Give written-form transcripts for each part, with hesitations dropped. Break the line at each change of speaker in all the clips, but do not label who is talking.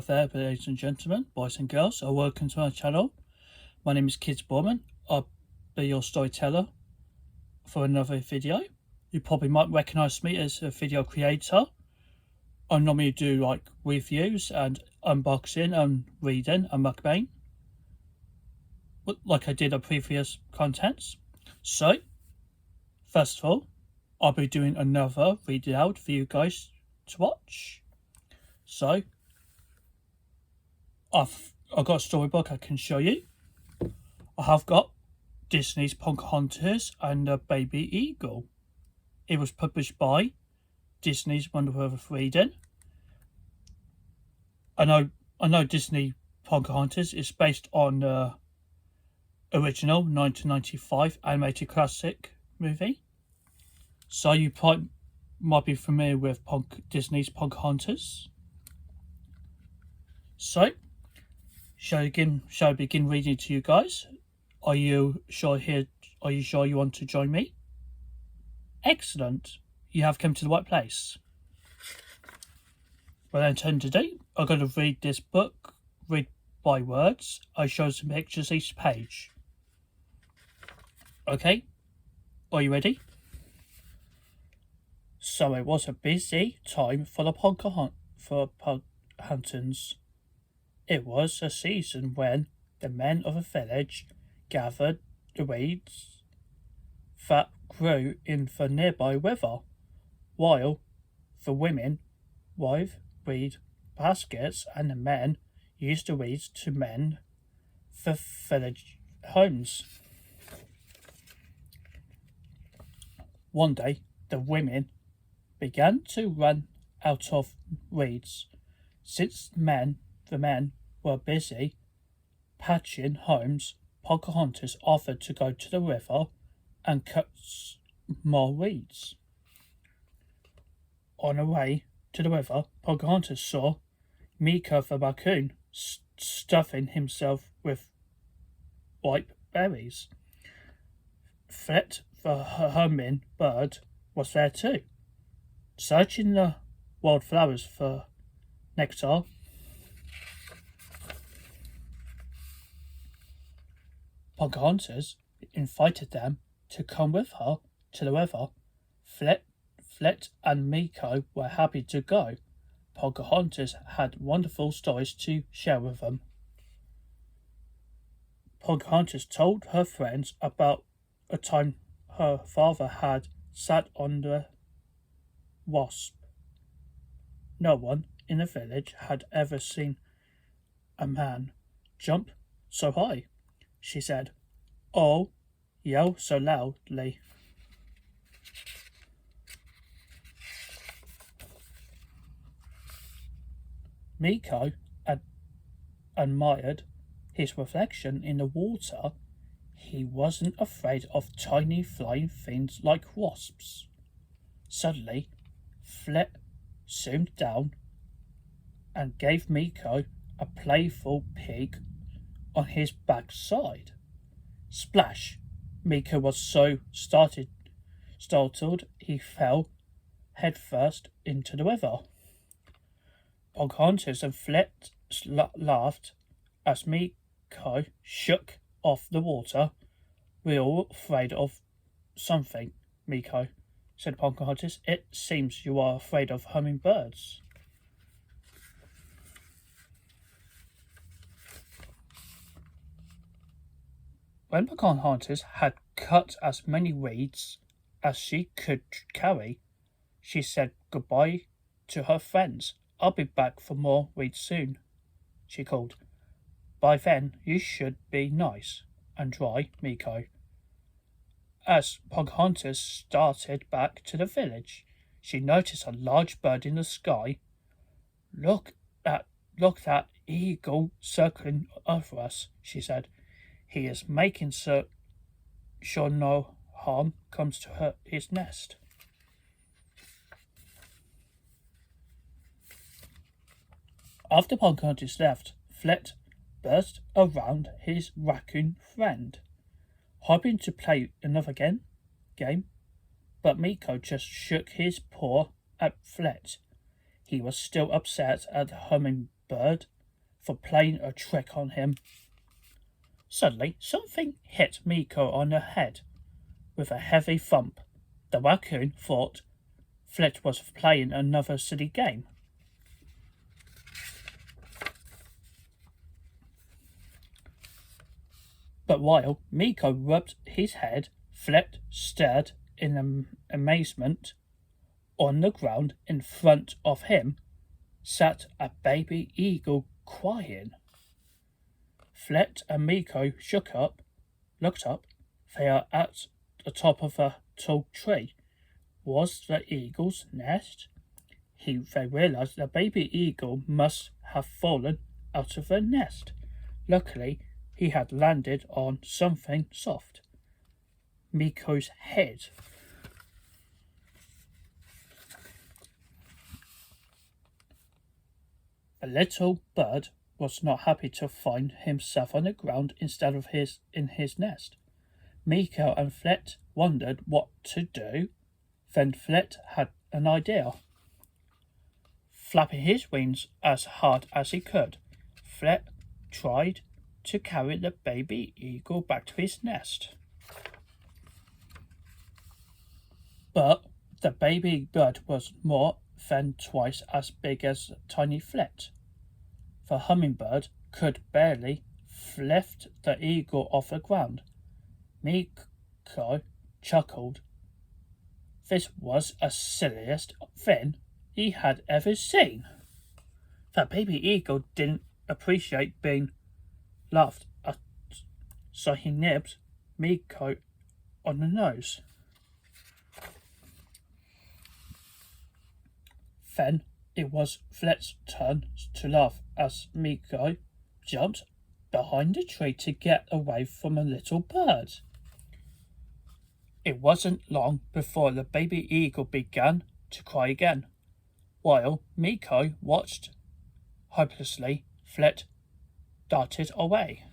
Hello there, ladies and gentlemen, boys and girls, and welcome to my channel. My name is Boardman. I'll be your storyteller for another video. You probably might recognise me as a video creator. I normally do like reviews and unboxing and reading and mukbang, like I did on previous contents. So, first of all, I'll be doing another read aloud for you guys to watch. So, I've got a storybook I can show you. I have got Disney's Pocahontas and a Baby Eagle. It was published by Disney's Wonder World of Reading. I know Disney Pocahontas is based on the original 1995 animated classic movie. So you might be familiar with Disney's Pocahontas. So, shall I begin reading to you guys? Are you sure you want to join me? Excellent. You have come to the right place. Well then, today I'm going to read this book, read by words. I show some pictures each page. Okay, are you ready? So it was a busy time for the Pocahontas. It was a season when the men of the village gathered the weeds that grew in the nearby river, while the women wove reed baskets and the men used the weeds to mend the village homes. One day, the women began to run out of reeds. Since the men were busy patching homes, Pocahontas offered to go to the river and cut more weeds. On the way to the river, Pocahontas saw Meeko the raccoon stuffing himself with ripe berries. Flit the hummingbird was there too, searching the wildflowers for nectar. Pocahontas invited them to come with her to the river. Flit and Meeko were happy to go. Pocahontas had wonderful stories to share with them. Pocahontas told her friends about a time her father had sat on the wasp. No one in the village had ever seen a man jump so high, she said, or yell so loudly. Meeko admired his reflection in the water. He wasn't afraid of tiny flying things like wasps. Suddenly, Flit zoomed down and gave Meeko a playful peek on his backside. Splash! Meeko was so startled he fell headfirst into the river. Pocahontas and Flit laughed as Meeko shook off the water. "We're all afraid of something, Meeko," said Pocahontas. "It seems you are afraid of hummingbirds." When Pocahontas had cut as many weeds as she could carry, she said goodbye to her friends. "I'll be back for more weeds soon," she called. "By then you should be nice and dry, Meeko." As Pocahontas started back to the village, she noticed a large bird in the sky. Look that eagle circling over us," she said. "He is making sure no harm comes to his nest." After Pocahontas left, Flit buzzed around his raccoon friend, hoping to play another game, but Meeko just shook his paw at Flit. He was still upset at the hummingbird for playing a trick on him. Suddenly, something hit Meeko on the head with a heavy thump. The raccoon thought Flit was playing another silly game. But while Meeko rubbed his head, Flit stared in amazement. On the ground in front of him sat a baby eagle crying. Flit and Meeko looked up. They are at the top of a tall tree. Was the eagle's nest? They realized the baby eagle must have fallen out of the nest. Luckily, he had landed on something soft. Meeko's head. The little bird was not happy to find himself on the ground instead of in his nest. Meeko and Flit wondered what to do. Then Flit had an idea. Flapping his wings as hard as he could, Flit tried to carry the baby eagle back to his nest. But the baby bird was more than twice as big as tiny Flit. The hummingbird could barely lift the eagle off the ground. Meeko chuckled. This was the silliest thing he had ever seen. The baby eagle didn't appreciate being laughed at, so he nipped Meeko on the nose. Then it was Flit's turn to laugh as Meeko jumped behind a tree to get away from a little bird. It wasn't long before the baby eagle began to cry again. While Meeko watched hopelessly, Flit darted away.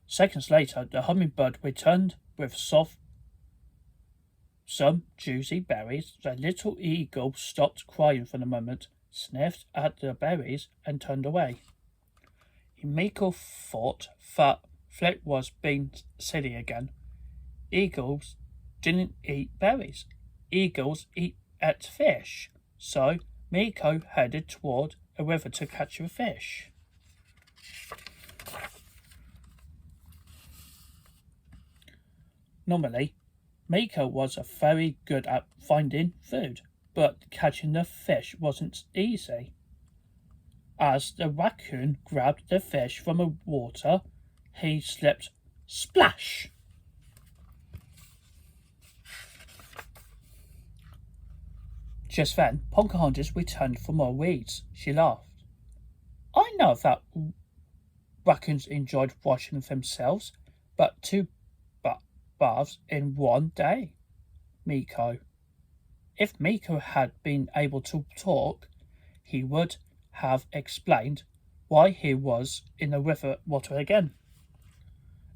Seconds later, the hummingbird returned with some juicy berries. The little eagle stopped crying for a moment, sniffed at the berries, and turned away. Meeko thought that Flit was being silly again. Eagles didn't eat berries. Eagles ate fish. So Meeko headed toward a river to catch a fish. Normally, Meeko was very good at finding food, but catching the fish wasn't easy. As the raccoon grabbed the fish from the water, he slipped splash. Just then, Pocahontas returned for more weeds. She laughed. I know that raccoons enjoyed washing themselves, but 2 baths in one day. Meeko. If Meeko had been able to talk, he would have explained why he was in the river water again.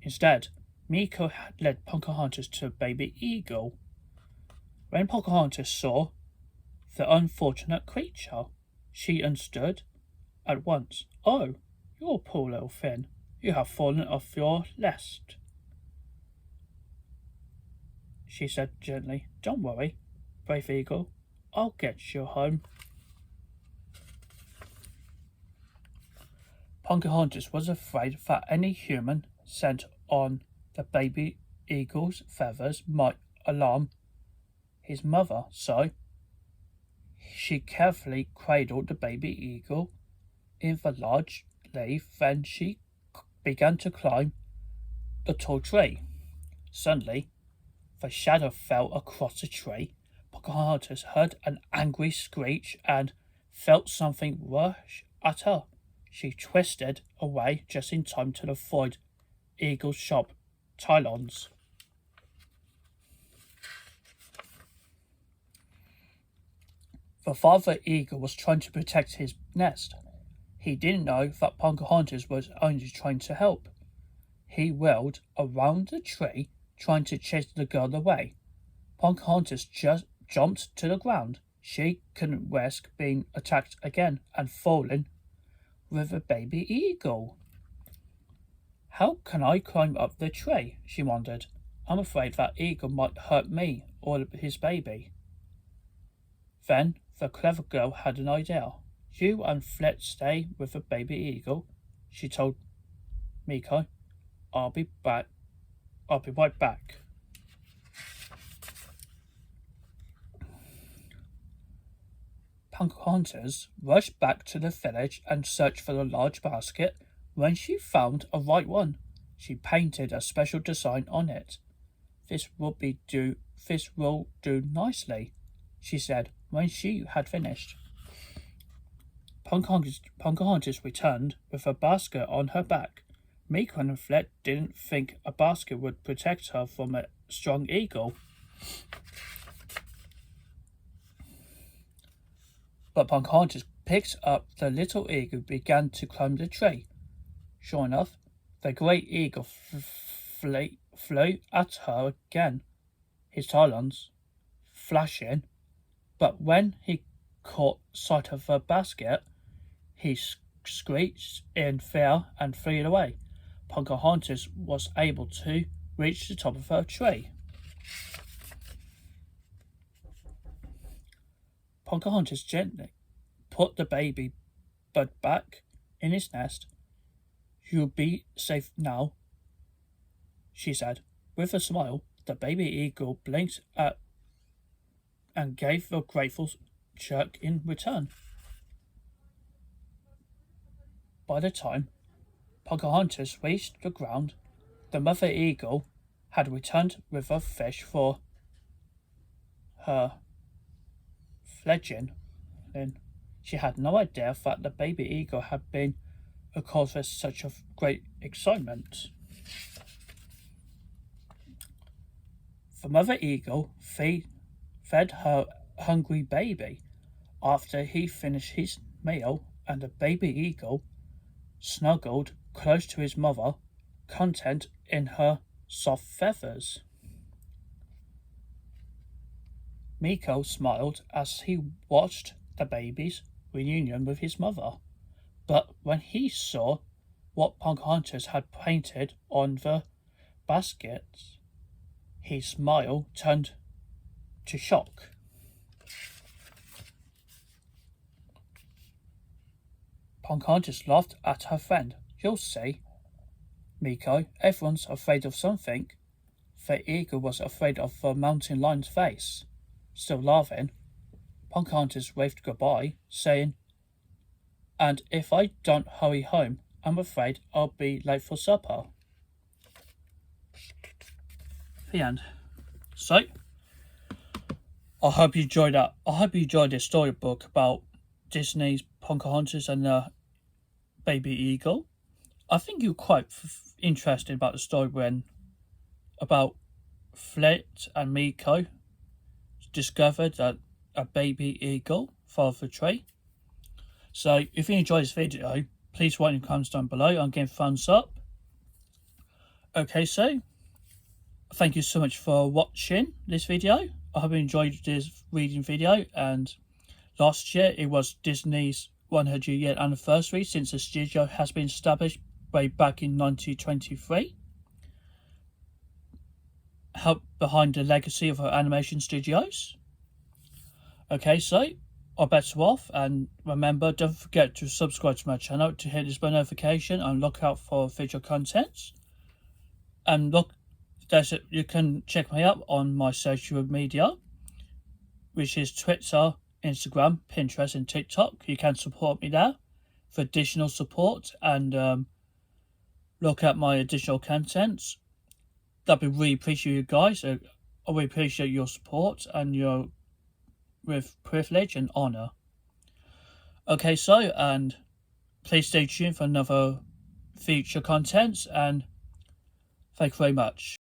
Instead, Meeko led Pocahontas to a baby eagle. When Pocahontas saw the unfortunate creature, she understood at once. Oh, you're a poor little thing. You have fallen off your nest, she said gently. Don't worry, brave eagle. I'll get you home. Pocahontas was afraid that any human scent on the baby eagle's feathers might alarm his mother, so she carefully cradled the baby eagle in the large leaf. Then she began to climb the tall tree. Suddenly, the shadow fell across the tree. Pocahontas heard an angry screech and felt something rush at her. She twisted away just in time to avoid Eagle's sharp talons. The father eagle was trying to protect his nest. He didn't know that Pocahontas was only trying to help. He whirled around the tree, trying to chase the girl away. Pocahontas just jumped to the ground. She couldn't risk being attacked again and falling with a baby eagle. How can I climb up the tree? She wondered. I'm afraid that eagle might hurt me or his baby. Then the clever girl had an idea. You and Flit stay with the baby eagle, she told Meeko. I'll be right back. Pocahontas rushed back to the village and searched for the large basket. When she found a right one, she painted a special design on it. This will do nicely, she said when she had finished. Pocahontas returned with a basket on her back. Meeko and Flit didn't think a basket would protect her from a strong eagle. But Pocahontas picked up the little eagle and began to climb the tree. Sure enough, the great eagle flew at her again, his talons flashing, but when he caught sight of the basket, he screeched in fear and flew away. Pocahontas was able to reach the top of her tree. Pocahontas gently put the baby bird back in his nest. You'll be safe now, she said. With a smile, the baby eagle blinked at and gave a grateful chirp in return. By the time Pocahontas reached the ground, the mother eagle had returned with a fish for her fledgling. She had no idea that the baby eagle had been a cause for such a great excitement. The mother eagle fed her hungry baby after he finished his meal, and the baby eagle snuggled close to his mother, content in her soft feathers. Meeko smiled as he watched the baby's reunion with his mother, but when he saw what Pocahontas had painted on the basket, his smile turned to shock. Pocahontas laughed at her friend. You'll see, Meeko, everyone's afraid of something. The eagle was afraid of the mountain lion's face. Still laughing, Pocahontas waved goodbye, saying, and if I don't hurry home, I'm afraid I'll be late for supper. The end. So, I hope you enjoyed that. I hope you enjoyed this storybook about Disney's Pocahontas and the baby eagle. I think you're quite interested about the story when about Flit and Meeko discovered that a baby eagle fell off a tree. So if you enjoyed this video, please write in the comments down below and give a thumbs up. Okay, so thank you so much for watching this video. I hope you enjoyed this reading video. And last year it was Disney's 100-year anniversary since the studio has been established way back in 1923. Help behind the legacy of our animation studios. Okay, so I'm better off, and remember, don't forget to subscribe to my channel to hit this bell notification and look out for future contents. And look, you can check me out on my social media, which is Twitter, Instagram, Pinterest and TikTok. You can support me there for additional support and look at my additional contents. That'd be really appreciate you guys. I really appreciate your support and your with privilege and honour. Okay, so, and please stay tuned for another future contents, and thank you very much.